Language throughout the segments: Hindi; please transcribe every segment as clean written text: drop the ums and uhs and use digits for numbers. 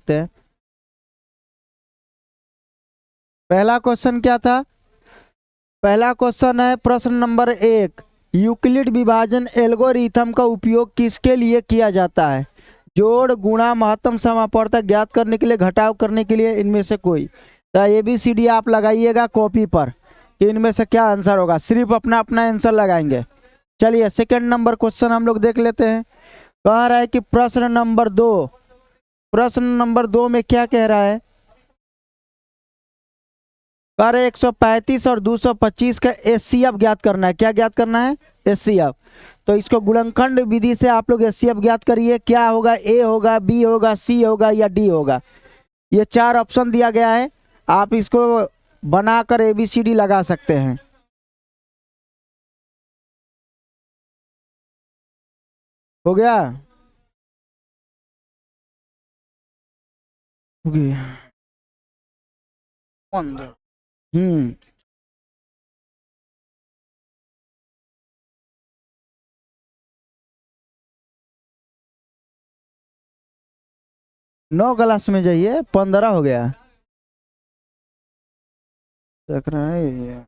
हैं। पहला क्वेश्चन क्या था? पहला क्वेश्चन है प्रश्न नंबर 1, यूक्लिड विभाजन एल्गोरिथम का उपयोग किसके लिए किया जाता है? जोड़, गुणा, महत्तम, समापवर्तक ज्ञात करने के लिए, घटाव करने के लिए, इनमें से कोई। तो ABCD आप लगाइएगा कॉपी पर कि इनमें से क्या आंसर होगा, सिर्फ अपना अपना आंसर लगाएंगे। चलिए सेकंड नंबर क्वेश्चन हम लोग देख लेते हैं। कह रहा है कि प्रश्न नंबर 2, प्रश्न नंबर 2 में क्या कह रहा है? कह रहे 135 और 225 का HCF ज्ञात करना है। क्या ज्ञात करना है? HCF। तो इसको गुणनखंड विधि से आप लोग HCF ज्ञात करिए। क्या होगा? A होगा, B होगा, C होगा या D होगा। ये 4 ऑप्शन दिया गया है, आप इसको बनाकर ABCD लगा सकते हैं। हो गया? हो गया। 15। नौ क्लास में जाइए, 15 हो गया। देख रहा है ये।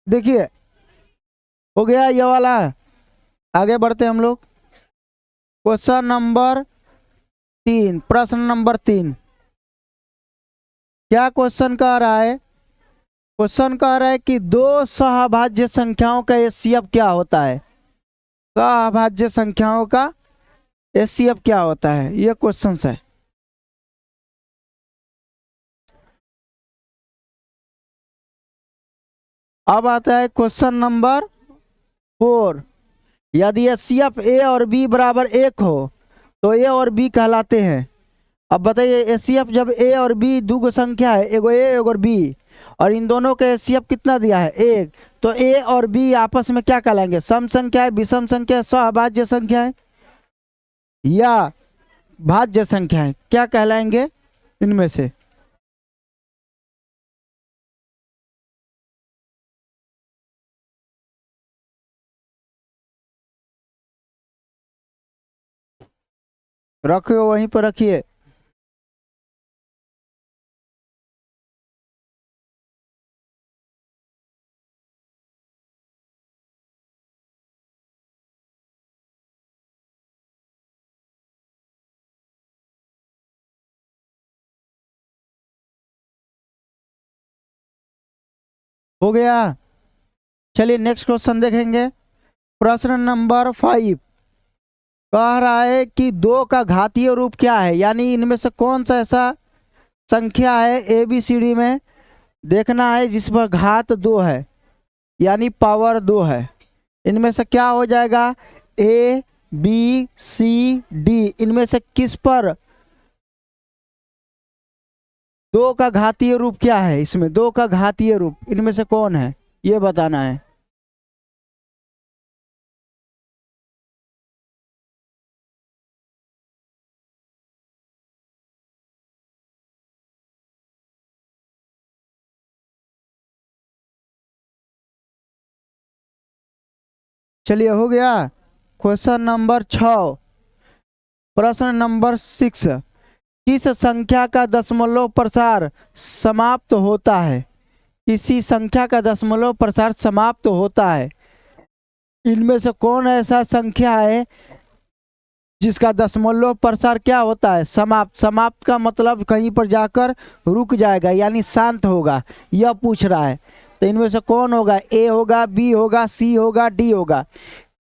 देखिए हो गया ये वाला। आगे बढ़ते हम लोग। क्वेश्चन नंबर 3, प्रश्न नंबर 3। क्या क्वेश्चन कह रहा है? क्वेश्चन कह रहा है कि दो सहभाज्य संख्याओं का HCF क्या होता है? सहभाज्य संख्याओं का HCF क्या होता है, ये क्वेश्चन है। अब आता है क्वेश्चन नंबर 4। यदि HCF A और B बराबर 1 हो तो A और B कहलाते हैं। अब बताइए HCF जब A और B दो संख्या है, एगो A एगो B, और इन दोनों का HCF कितना दिया है? 1। तो A और B आपस में क्या कहलाएंगे? सम संख्या है, विषम संख्या है, सहभाज्य संख्या है या भाज्य संख्या है? क्या कहलाएंगे इनमें से? रखिए वहीं पर रखिए। हो गया। चलिए नेक्स्ट क्वेश्चन देखेंगे। प्रश्न नंबर 5 कह रहा है कि 2 का घातीय रूप क्या है, यानी इनमें से कौन सा ऐसा संख्या है ABCD में देखना है जिस पर घात 2 है, यानी पावर 2 है। इनमें से क्या हो जाएगा? ABCD, इनमें से किस पर 2 का घातीय रूप क्या है? इसमें 2 का घातीय रूप इनमें से कौन है, ये बताना है। चलिए हो गया। क्वेश्चन नंबर 6, प्रश्न नंबर 6। किस संख्या का दशमलव प्रसार समाप्त होता है? किसी संख्या का दशमलव प्रसार समाप्त होता है। इनमें से कौन ऐसा संख्या है जिसका दशमलव प्रसार क्या होता है? समाप्त। समाप्त का मतलब कहीं पर जाकर रुक जाएगा, यानी शांत होगा, यह पूछ रहा है। तो इनमें से कौन होगा? A होगा, B होगा, C होगा, D होगा।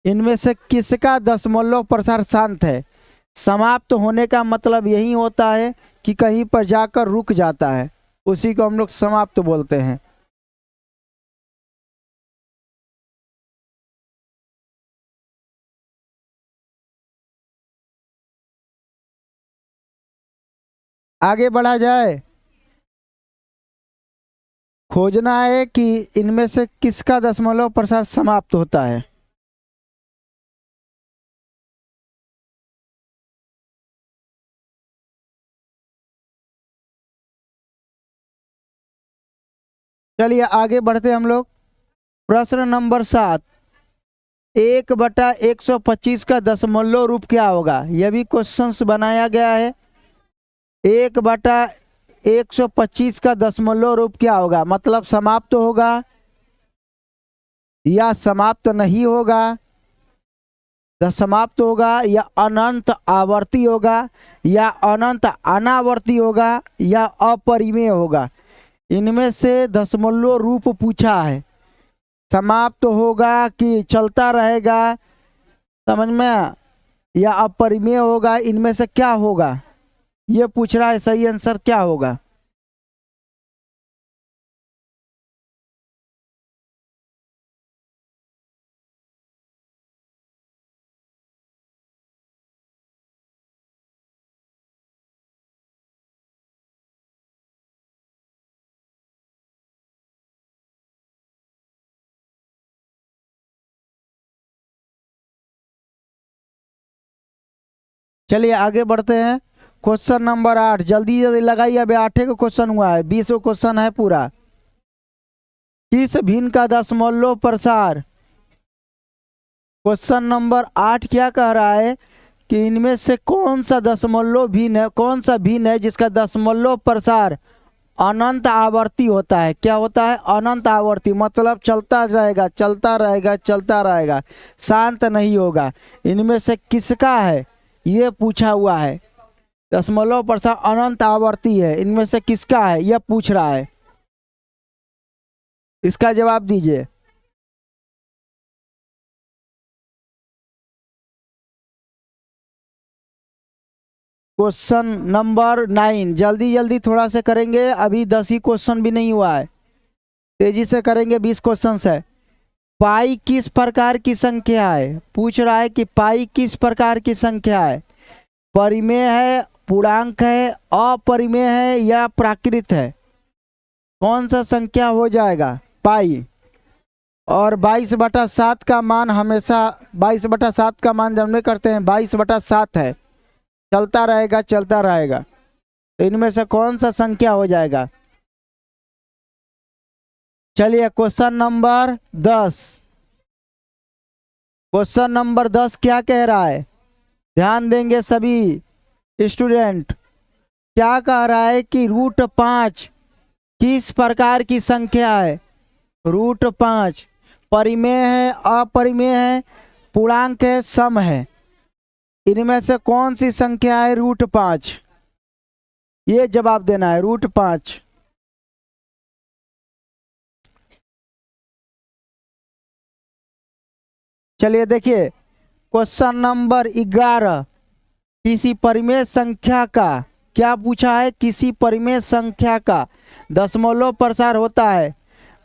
इनमें से किसका दशमलव प्रसार शांत है? समाप्त होने का मतलब यही होता है कि कहीं पर जाकर रुक जाता है, उसी को हम लोग समाप्त बोलते हैं। आगे बढ़ा जाए। खोजना है कि इनमें से किसका दशमलव प्रसार समाप्त होता है। चलिए आगे बढ़ते हम लोग। प्रश्न नंबर 7। 1/125 का दशमलव रूप क्या होगा? यह भी क्वेश्चंस बनाया गया है। 1/125 का दशमलव रूप क्या होगा? मतलब समाप्त होगा या समाप्त नहीं होगा, या समाप्त होगा या अनंत आवर्ती होगा या अनंत अनावर्ती होगा या अपरिमेय होगा। इनमें से दशमलव रूप पूछा है। समाप्त होगा कि चलता रहेगा, समझ में, या अपरिमेय होगा, इनमें से क्या होगा ये पूछ रहा है। सही आंसर क्या होगा? चलिए आगे बढ़ते हैं। क्वेश्चन नंबर 8, जल्दी जल्दी लगाइए, अभी 8 का क्वेश्चन हुआ है, 20 क्वेश्चन है पूरा। किस भिन्न का दशमलव प्रसार? क्वेश्चन नंबर 8 क्या कह रहा है कि इनमें से कौन सा दशमलव भिन्न है, कौन सा भिन्न है जिसका दशमलव प्रसार अनंत आवर्ती होता है? क्या होता है? अनंत आवर्ती, मतलब चलता रहेगा चलता रहेगा चलता रहेगा, शांत नहीं होगा। इनमें से किसका है ये पूछा हुआ है। दशमलव प्रसार अनंत आवर्ती है, इनमें से किसका है यह पूछ रहा है। इसका जवाब दीजिए। क्वेश्चन नंबर 9, जल्दी जल्दी थोड़ा से करेंगे, अभी 10 ही क्वेश्चन भी नहीं हुआ है, तेजी से करेंगे, 20 क्वेश्चन है। पाई किस प्रकार की संख्या है? पूछ रहा है कि पाई किस प्रकार की संख्या है? परिमेय है, पूर्णांक है, अपरिमेय है या प्राकृत है? कौन सा संख्या हो जाएगा पाई? और 22/7 का मान हमेशा 22/7 का मान जब में करते हैं 22/7 है, चलता रहेगा चलता रहेगा। तो इनमें से कौन सा संख्या हो जाएगा? चलिए क्वेश्चन नंबर 10। क्वेश्चन नंबर 10 क्या कह रहा है? ध्यान देंगे सभी स्टूडेंट। क्या कह रहा है कि √5 किस प्रकार की संख्या है? √5 परिमेय है, अपरिमेय है, पूर्णांक है, सम है। इनमें से कौन सी संख्या है √5? ये जवाब देना है, √5। चलिए देखिए क्वेश्चन नंबर 11, किसी परिमेय संख्या का, क्या पूछा है? किसी परिमेय संख्या का दशमलव प्रसार होता है।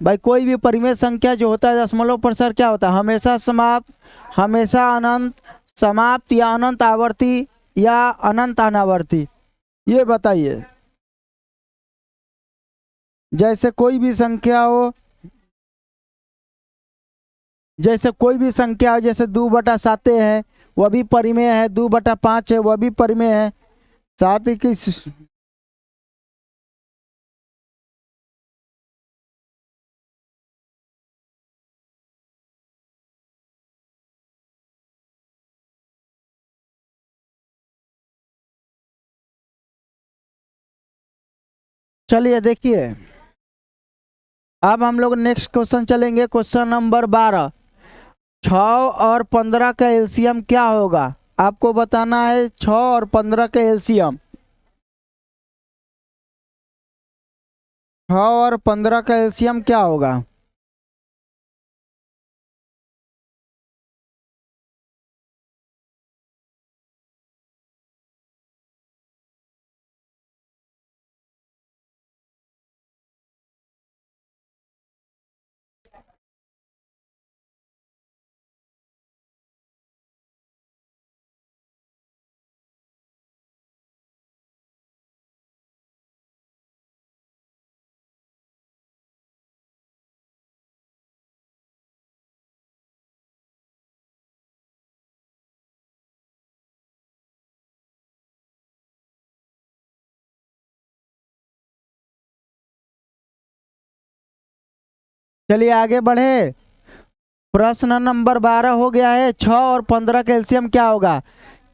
भाई कोई भी परिमेय संख्या जो होता है दशमलव प्रसार क्या होता है? हमेशा समाप्त, हमेशा अनंत, समाप्त या अनंत आवर्ती या अनंत अनावर्ती, ये बताइए। जैसे कोई भी संख्या हो, जैसे कोई भी संख्या हो, जैसे 2/7 है वह भी परिमेय है, 2/5 है वह भी परिमेय है, साथ ही किस। चलिए देखिए अब हम लोग नेक्स्ट क्वेश्चन चलेंगे। क्वेश्चन नंबर 12, 6 और 15 का एलसीएम क्या होगा? आपको बताना है 6 और 15 का एलसीएम। 6 और 15 का एलसीएम क्या होगा? चलिए आगे बढ़े। प्रश्न नंबर 12 हो गया है। 6 और 15 का एलसीएम क्या होगा?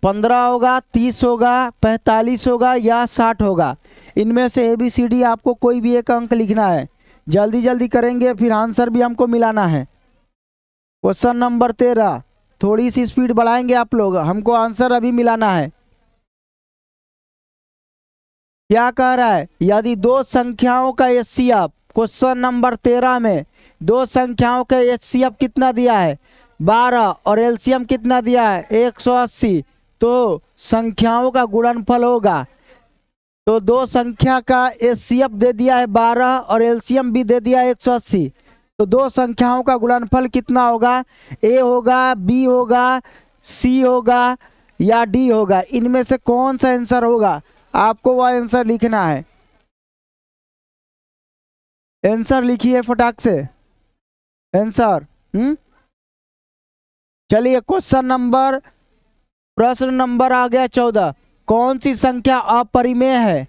15 होगा, 30 होगा, 45 होगा या 60 होगा। इनमें से ABCD आपको कोई भी एक अंक लिखना है। जल्दी जल्दी करेंगे, फिर आंसर भी हमको मिलाना है। क्वेश्चन नंबर 13, थोड़ी सी स्पीड बढ़ाएंगे आप लोग, हमको आंसर अभी मिलाना है। क्या कह रहा है? यदि दो संख्याओं का HCF, क्वेश्चन नंबर 13 में दो संख्याओं का HCF कितना दिया है? 12 और एलसीएम कितना दिया है? 180। तो संख्याओं का गुणनफल होगा। तो दो संख्या का HCF दे दिया है 12 और एलसीएम भी दे दिया है 180। तो दो संख्याओं का गुणनफल कितना होगा? A होगा, B होगा, C होगा या D होगा। इनमें से कौन सा आंसर होगा? आपको वह आंसर लिखना है। आंसर लिखिए फटाक से आंसर। चलिए प्रश्न नंबर आ गया 14। कौन सी संख्या अपरिमेय है?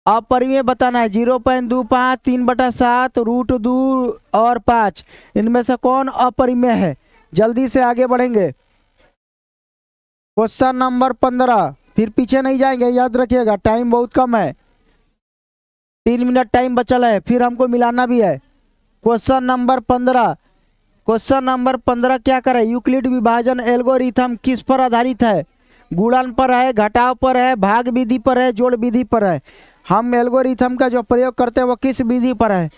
अपरिमेय बताना है। 0.25, 3/7, √2 और 5। इनमें से कौन अपरिमेय है? जल्दी से आगे बढ़ेंगे। क्वेश्चन नंबर 15, फिर पीछे नहीं जाएंगे, याद रखिएगा टाइम बहुत कम है, 3 मिनट टाइम बचल है, फिर हमको मिलाना भी है। क्वेश्चन नंबर 15 क्या करे? यूक्लिड विभाजन एल्गोरिथम किस पर आधारित है? गुणन पर है, घटाव पर है, भाग विधि पर है, जोड़ विधि पर है। हम एल्गोरिथम का जो प्रयोग करते हैं वो किस विधि पर है?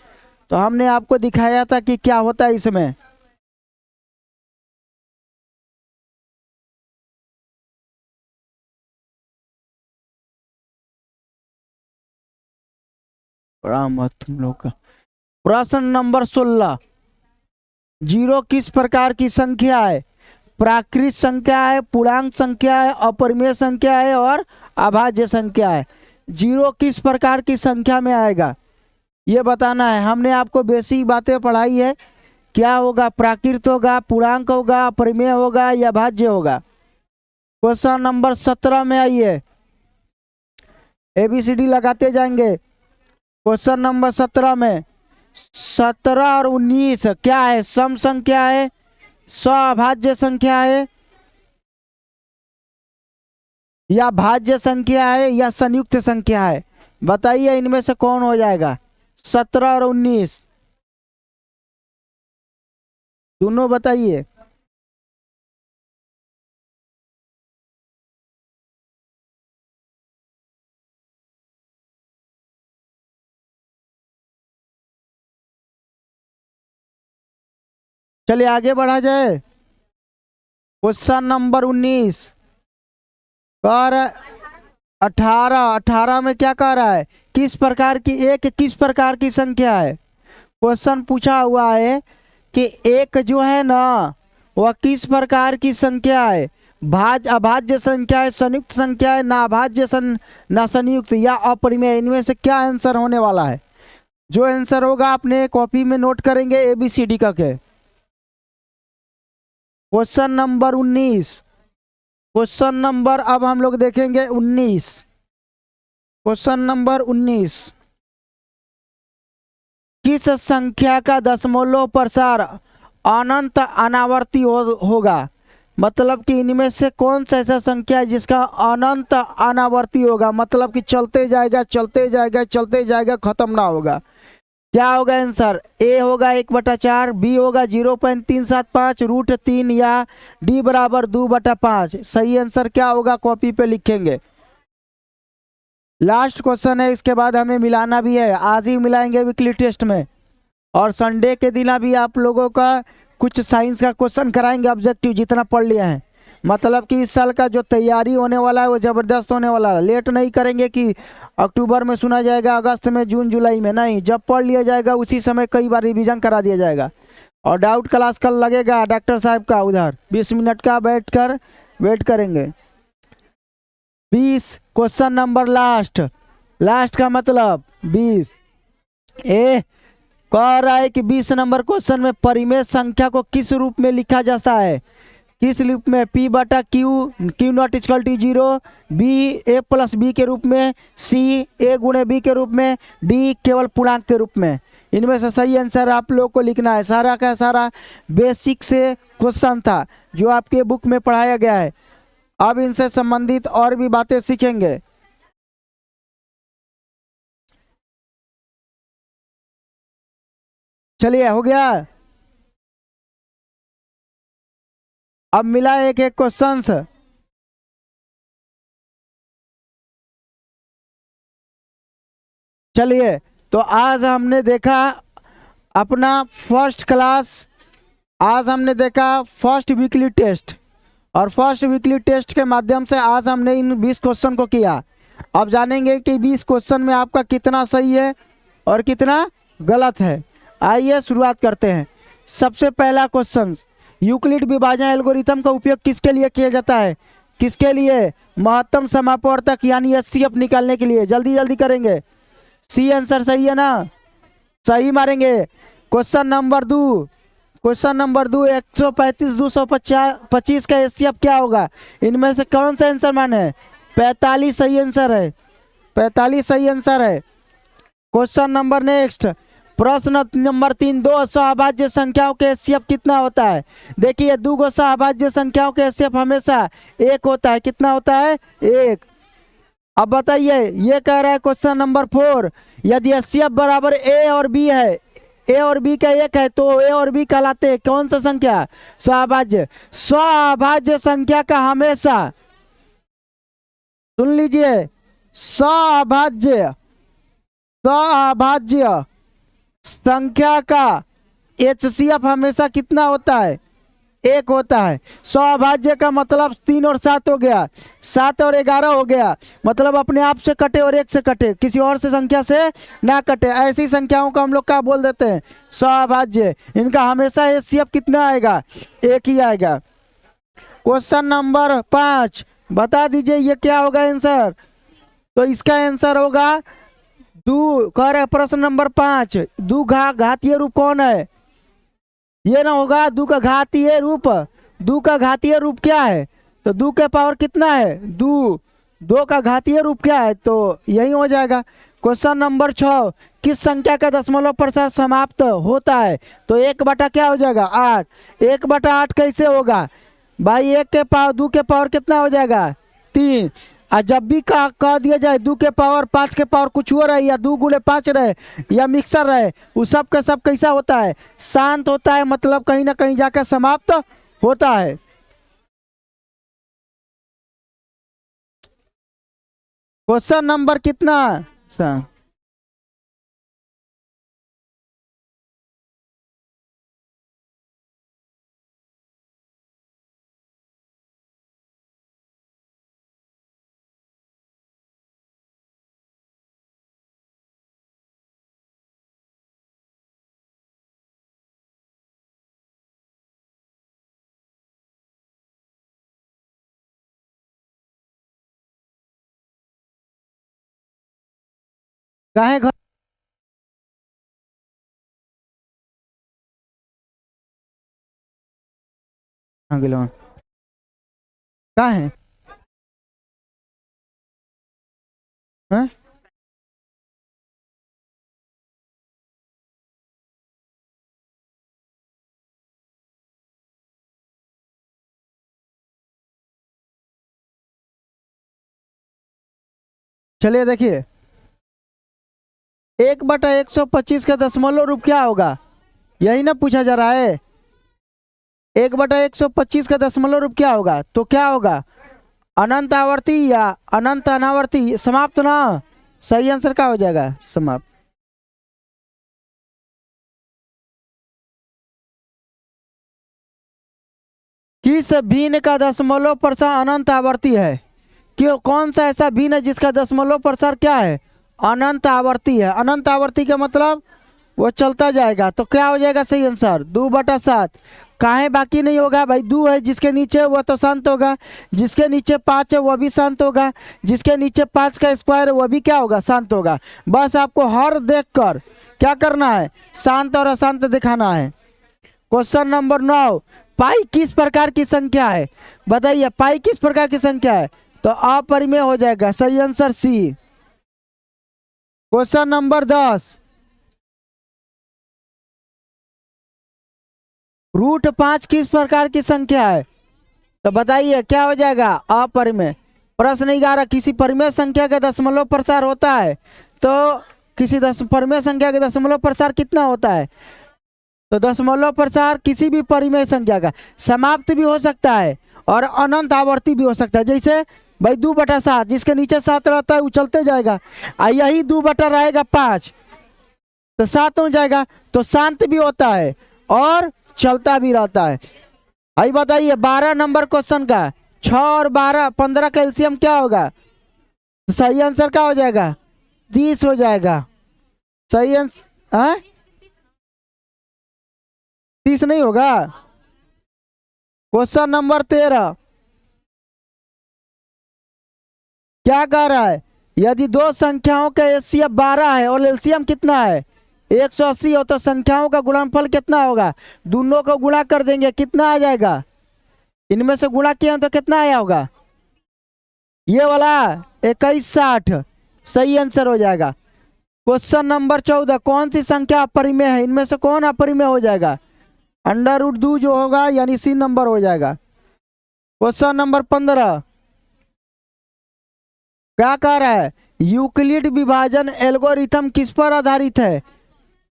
तो हमने आपको दिखाया था कि क्या होता है इसमें। तुम लोग का प्रश्न नंबर 16, 0 किस प्रकार की संख्या है? प्राकृत संख्या है, पूर्णांक संख्या है, अपरिमेय संख्या है और अभाज्य संख्या है। 0 किस प्रकार की संख्या में आएगा ये बताना है। हमने आपको बेसिक बातें पढ़ाई है। क्या होगा? प्राकृत होगा, पूर्णांक होगा, अपरिमेय होगा या भाज्य होगा। क्वेश्चन नंबर 17 में आइए, ABCD लगाते जाएंगे। क्वेश्चन नंबर 17 में 17 और 19 क्या है? सम संख्या है, स्वभाज्य संख्या है या भाज्य संख्या है या संयुक्त संख्या है? बताइए इनमें से कौन हो जाएगा? 17 और 19 दोनों बताइए। चलिए आगे बढ़ा जाए। क्वेश्चन नंबर 19 कह रहा 18 में क्या कह रहा है? किस प्रकार की संख्या है? क्वेश्चन पूछा हुआ है कि एक जो है ना वह किस प्रकार की संख्या है? अभाज्य संख्या है, संयुक्त संख्या है, ना अभाज्य ना संयुक्त या अपरिमेय। इनमें से क्या आंसर होने वाला है? जो आंसर होगा अपने कॉपी में नोट करेंगे ABCD का के। क्वेश्चन नंबर 19, क्वेश्चन नंबर अब हम लोग देखेंगे 19। क्वेश्चन नंबर 19, किस संख्या का दशमलव प्रसार अनंत अनावर्ती होगा? मतलब कि इनमें से कौन सा ऐसा संख्या है जिसका अनंत अनावर्ती होगा? मतलब कि चलते जाएगा चलते जाएगा चलते जाएगा, खत्म ना होगा। क्या होगा आंसर? A होगा 1/4, B होगा 0.375, √3 या D बराबर 2/5। सही आंसर क्या होगा कॉपी पे लिखेंगे। लास्ट क्वेश्चन है, इसके बाद हमें मिलाना भी है। आज ही मिलाएंगे वीकली टेस्ट में, और संडे के दिन भी आप लोगों का कुछ साइंस का क्वेश्चन कराएंगे ऑब्जेक्टिव जितना पढ़ लिया है। मतलब कि इस साल का जो तैयारी होने वाला है वो ज़बरदस्त होने वाला है। लेट नहीं करेंगे कि अक्टूबर में सुना जाएगा, अगस्त में, जून जुलाई में, नहीं, जब पढ़ लिया जाएगा उसी समय कई बार रिवीजन करा दिया जाएगा। और डाउट क्लास कल लगेगा डॉक्टर साहब का, उधर 20 मिनट का बैठ कर वेट करेंगे। 20 क्वेश्चन नंबर लास्ट का मतलब 20 ए कह रहा है कि 20 नंबर क्वेश्चन में परिमेय संख्या को किस रूप में लिखा जाता है? किस रूप में? P/Q, Q0 = 0, B A+B के रूप में, C A × B के रूप में, D केवल पूर्णांक के रूप में। इनमें से सही आंसर आप लोग को लिखना है। सारा का सारा बेसिक से क्वेश्चन था जो आपके बुक में पढ़ाया गया है। अब इनसे संबंधित और भी बातें सीखेंगे। चलिए, हो गया। अब मिला एक एक क्वेश्चन। चलिए, तो आज हमने देखा अपना फर्स्ट क्लास, आज हमने देखा फर्स्ट वीकली टेस्ट, और फर्स्ट वीकली टेस्ट के माध्यम से आज हमने इन 20 क्वेश्चन को किया। अब जानेंगे कि 20 क्वेश्चन में आपका कितना सही है और कितना गलत है। आइए शुरुआत करते हैं। सबसे पहला क्वेश्चन, यूक्लिड विभाजन एल्गोरिथम का उपयोग किसके लिए किया जाता है? किसके लिए? महत्तम समापवर्तक यानी एचसीएफ निकालने के लिए। जल्दी जल्दी करेंगे। सी आंसर सही है ना? सही मारेंगे। क्वेश्चन नंबर 2, क्वेश्चन नंबर 2, 135 225 का एचसीएफ क्या होगा? इनमें से कौन सा आंसर मान है? 45 सही आंसर है। 45 सही आंसर है। क्वेश्चन नंबर नेक्स्ट, प्रश्न नंबर 3, दो सहभाज्य संख्याओं के एचसीएफ कितना होता है? देखिए, दो सहभाज्य संख्याओं के एचसीएफ हमेशा एक होता है। कितना होता है? एक। अब बताइए, ये कह रहा है क्वेश्चन नंबर 4, यदि एचसीएफ बराबर ए और बी है, ए और बी का एक है, तो ए और बी कहलाते हैं कौन सा संख्या? सहभाज्य। सहभाज्य संख्या का हमेशा, सुन लीजिए, सहभाज्य सहभाज्य संख्या का एचसीएफ हमेशा कितना होता है? एक होता है। सहभाज्य का मतलब 3 और 7 हो गया, 7 और 11 हो गया, मतलब अपने आप से कटे और एक से कटे, किसी और से संख्या से ना कटे, ऐसी संख्याओं का हम लोग क्या बोल देते हैं? सहभाज्य। इनका हमेशा एचसीएफ कितना आएगा? एक ही आएगा। क्वेश्चन नंबर 5, बता दीजिए ये क्या होगा आंसर? तो इसका आंसर होगा दो। कह रहे प्रश्न नंबर 5, दो घातीय रूप कौन है? ये ना होगा दो का घातीय रूप। दो का घातीय रूप क्या है? तो दो का पावर कितना है? दो। दो का घातीय रूप क्या है? तो यही हो जाएगा। क्वेश्चन नंबर 6, किस संख्या का दशमलव प्रसार समाप्त होता है? तो 1/, क्या हो जाएगा? 8। 1/8 कैसे होगा भाई? 1 के पावर 2 के पावर कितना हो जाएगा? 3। और जब भी कह दिया जाए 2 के पावर 5 के पावर कुछ हो रहा है, या 2 × 5 रहे, या मिक्सर रहे, उस सब का सब कैसा होता है? शांत होता है, मतलब कहीं ना कहीं जाकर समाप्त होता है। क्वेश्चन नंबर कितना? काहे घर कहाँ है? हाँ? चलिए देखिए, 1/125 का दशमलव रूप क्या होगा? यही ना पूछा जा रहा है। 1/125 का दशमलव रूप क्या होगा? तो क्या होगा? अनंत आवर्ती या अनंत अनावर्ती? समाप्त ना। सही आंसर क्या हो जाएगा? समाप्त। किस भिन्न का दशमलव प्रसार अनंत आवर्ती है? क्यों, कौन सा ऐसा भिन्न है जिसका दशमलव प्रसार क्या है? अनंत आवर्ती है। अनंत आवर्ती का मतलब वो चलता जाएगा। तो क्या हो जाएगा सही आंसर? 2/7। काहे बाकी नहीं होगा भाई? 2 है, जिसके नीचे वो तो शांत होगा, जिसके नीचे 5 है वो भी शांत होगा, जिसके नीचे 5 का स्क्वायर है वो भी क्या होगा? शांत होगा। बस आपको हर देखकर क्या करना है? शांत और अशांत दिखाना है। क्वेश्चन नंबर 9, पाई किस प्रकार की संख्या है? बताइए, पाई किस प्रकार की संख्या है? तो अपरिमेय हो जाएगा। सही आंसर सी। क्वेश्चन नंबर 10, √5 किस प्रकार की संख्या है? तो बताइए क्या हो जाएगा? अपरिमेय। प्रश्न 11, किसी परिमेय संख्या का दशमलव प्रसार होता है तो किसी परिमेय संख्या का दशमलव प्रसार कितना होता है? तो दशमलव प्रसार किसी भी परिमेय संख्या का समाप्त भी हो सकता है और अनंत आवर्ती भी हो सकता है। जैसे भाई 2/7, जिसके नीचे 7 रहता है वो चलते जाएगा, यही 2 रहेगा 5 तो 7 हो जाएगा। तो शांत भी होता है और चलता भी रहता है। आई बताइए 12 नंबर क्वेश्चन का 6 और 12 15 का एलसीएम क्या होगा? तो सही आंसर क्या हो जाएगा? 30 हो जाएगा। सही आंसर 30 नहीं होगा। क्वेश्चन नंबर 13 क्या कह रहा है? यदि दो संख्याओं का एचसीएफ 12 है और एलसीएम कितना है? 180 हो तो संख्याओं का गुणनफल कितना होगा? दोनों को गुणा कर देंगे, कितना आ जाएगा? इनमें से गुणा किया तो कितना आया होगा? ये वाला 2160 सही आंसर हो जाएगा। क्वेश्चन नंबर 14 कौन सी संख्या अपरिमेय है? इनमें से कौन अपरिमेय हो जाएगा? √2 जो होगा यानी C नंबर हो जाएगा। क्वेश्चन नंबर 15 क्या कह रहा है? यूक्लिड विभाजन एल्गोरिथम किस पर आधारित है?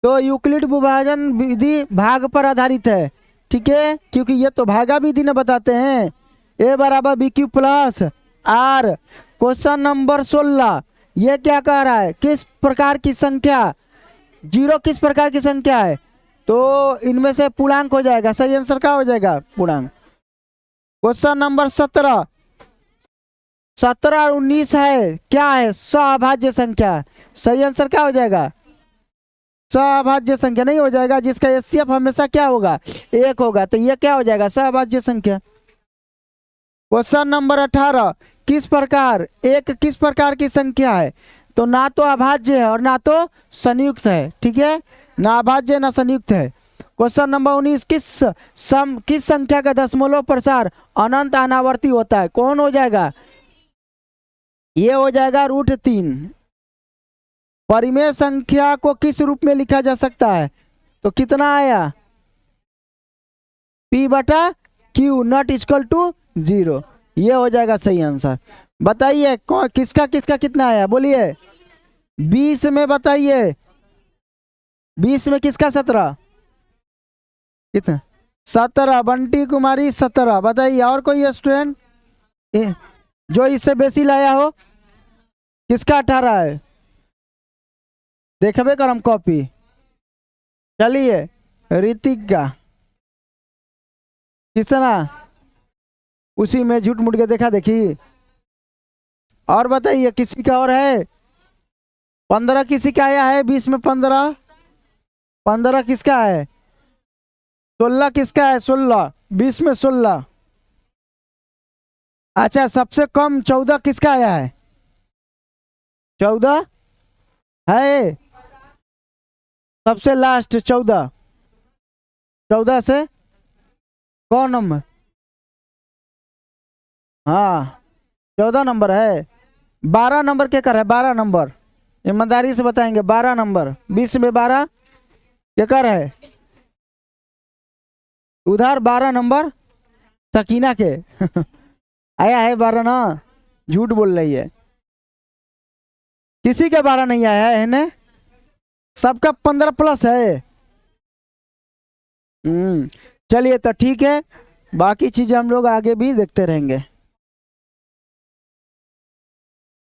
तो यूक्लिड विभाजन विधि भाग पर आधारित है, ठीक है, क्योंकि ये तो भागा विधि ने बताते हैं। A = BQ + R। Question number 16 ये क्या कह रहा है? किस प्रकार की संख्या 0 किस प्रकार की संख्या है? तो इनमें से पूर्णांक हो जाएगा। सही आंसर क्या हो जाएगा? पूर्णांक। क्वेश्चन नंबर 17 और 19 है क्या है? सअभाज्य संख्या। सही आंसर क्या हो जाएगा? सअभाज्य संख्या नहीं हो जाएगा, जिसका एचसीएफ हमेशा क्या होगा? 1 होगा। तो ये क्या हो जाएगा? सअभाज्य संख्या। क्वेश्चन नंबर 18 किस प्रकार की संख्या है? तो ना तो अभाज्य है और ना तो संयुक्त है, ठीक है, ना अभाज्य ना संयुक्त है। क्वेश्चन नंबर 19 किस संख्या का दशमलव प्रसार अनंत अनावर्ती होता है? कौन हो जाएगा? ये हो जाएगा √3। परिमेय संख्या को किस रूप में लिखा जा सकता है? तो कितना आया? P/Q ≠ 0। ये हो जाएगा सही आंसर। बताइए किसका कितना आया? बोलिए। 20 में बताइए। 20 में किसका 17? कितना? 17 बंटी कुमारी 17। बताइए और कोई स्टूडेंट जो इससे बेसी लाया हो? किसका 18 है? देखबे करम कॉपी। चलिए ऋतिक का कितना? उसी में झूठ मूठ के देखा देखी। और बताइए किसी का और है? 15 किसी का आया है? 20 में 15 किसका है? 16 किसका है? 16 20 में 16। अच्छा सबसे कम 14 किसका आया है? 14 है। सबसे लास्ट 14 से कौन नंबर? हाँ 14 नंबर है। 12 नंबर क्या कर रहा है? 12 नंबर ईमानदारी से बताएंगे। 12 नंबर 20 में 12 क्या कर है? उधर 12 नंबर सकीना के आया है 12 ना, झूठ बोल रही है। किसी के 12 नहीं आया है ना? सबका 15+ है। चलिए तो ठीक है, बाकी चीजें हम लोग आगे भी देखते रहेंगे।